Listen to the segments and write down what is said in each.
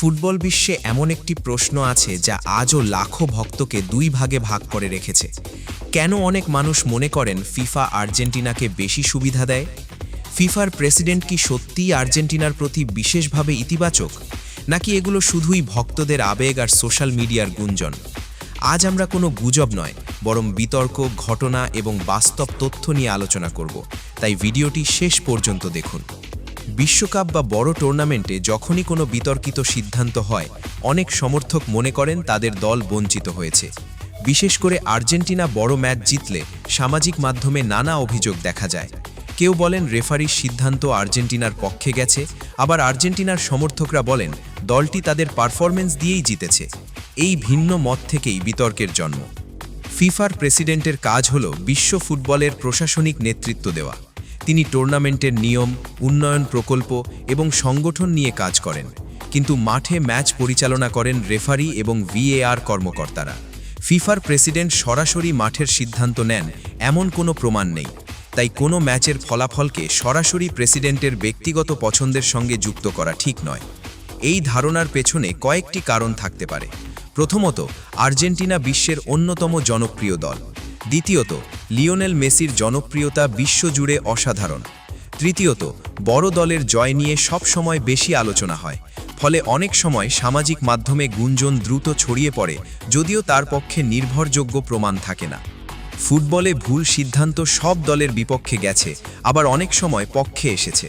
Football বিশ্বে এমন একটি প্রশ্ন আছে যা আজও লাখো ভক্তকে দুই ভাগে ভাগ করে রেখেছে। কেন অনেক মানুষ মনে করেন ফিফা আর্জেন্টিনাকে বেশি সুবিধা দেয়? ফিফার প্রেসিডেন্ট কি সত্যিই আর্জেন্টিনার প্রতি বিশেষভাবে ইতিবাচক, নাকি এগুলো শুধুই ভক্তদের আবেগ আর সোশ্যাল মিডিয়ার গুঞ্জন? আজ আমরা কোনো গুজব নয়, বরং বিতর্ক, ঘটনা এবং বাস্তব তথ্য নিয়ে আলোচনা করব। তাই ভিডিওটি শেষ পর্যন্ত দেখুন। বিশ্বকাপ বা বড় টুর্নামেন্টে যখনই কোনো বিতর্কিত সিদ্ধান্ত হয়, অনেক সমর্থক মনে করেন তাদের দল বঞ্চিত হয়েছে। বিশেষ করে আর্জেন্টিনা বড় ম্যাচ জিতলে সামাজিক মাধ্যমে নানা অভিযোগ দেখা যায়। কেউ বলেন রেফারির সিদ্ধান্ত আর্জেন্টিনার পক্ষে গেছে, আবার আর্জেন্টিনার সমর্থকরা বলেন দলটি তাদের পারফরমেন্স দিয়েই জিতেছে। এই ভিন্ন মত থেকেই বিতর্কের জন্ম। ফিফার প্রেসিডেন্টের কাজ হল বিশ্ব ফুটবলের প্রশাসনিক নেতৃত্ব দেওয়া। তিনি টুর্নামেন্টের নিয়ম, উন্নয়ন প্রকল্প এবং সংগঠন নিয়ে কাজ করেন, কিন্তু মাঠে ম্যাচ পরিচালনা করেন রেফারি এবং ভিএআর কর্মকর্তারা। ফিফার প্রেসিডেন্ট সরাসরি মাঠের সিদ্ধান্ত নেন এমন কোনো প্রমাণ নেই, তাই কোনো ম্যাচের ফলাফলকে সরাসরি প্রেসিডেন্টের ব্যক্তিগত পছন্দের সঙ্গে যুক্ত করা ঠিক নয়। এই ধারণার পেছনে কয়েকটি কারণ থাকতে পারে। প্রথমত, আর্জেন্টিনা বিশ্বের অন্যতম জনপ্রিয় দল। দ্বিতীয়ত, লিওনেল মেসির জনপ্রিয়তা বিশ্বজুড়ে অসাধারণ। তৃতীয়ত, বড় দলের জয় নিয়ে সব সময় বেশি আলোচনা হয়, ফলে অনেক সময় সামাজিক মাধ্যমে গুঞ্জন দ্রুত ছড়িয়ে পড়ে, যদিও তার পক্ষে নির্ভরযোগ্য প্রমাণ থাকে না। ফুটবলে ভুল সিদ্ধান্ত সব দলের বিপক্ষে গেছে, আবার অনেক সময় পক্ষে এসেছে।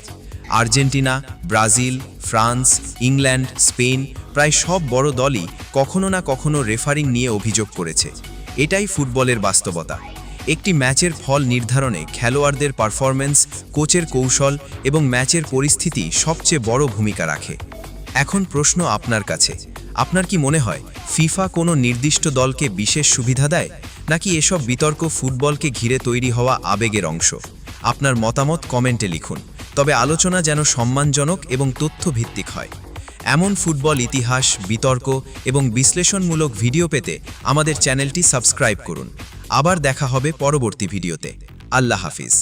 Argentina, Brazil, France, England, Spain প্রায় সব বড় দলই কখনো না কখনো রেফারিং নিয়ে অভিযোগ করেছে। এটাই ফুটবলের বাস্তবতা। একটি ম্যাচের ফল নির্ধারণে খেলোয়াড়দের পারফরম্যান্স, কোচের কৌশল এবং ম্যাচের পরিস্থিতি সবচেয়ে বড় ভূমিকা রাখে। এখন প্রশ্ন আপনার কাছে, আপনার কি মনে হয় ফিফা কোনো নির্দিষ্ট দলকে বিশেষ সুবিধা দেয়, নাকি এসব বিতর্ক ফুটবলকে ঘিরে তৈরি হওয়া আবেগের অংশ? আপনার মতামত কমেন্টে লিখুন, তবে আলোচনা যেন সম্মানজনক এবং তথ্যভিত্তিক হয়। এমন ফুটবল ইতিহাস, বিতর্ক এবং বিশ্লেষণমূলক ভিডিও পেতে আমাদের চ্যানেলটি সাবস্ক্রাইব করুন। আবার দেখা হবে পরবর্তী ভিডিওতে। আল্লাহ হাফিজ।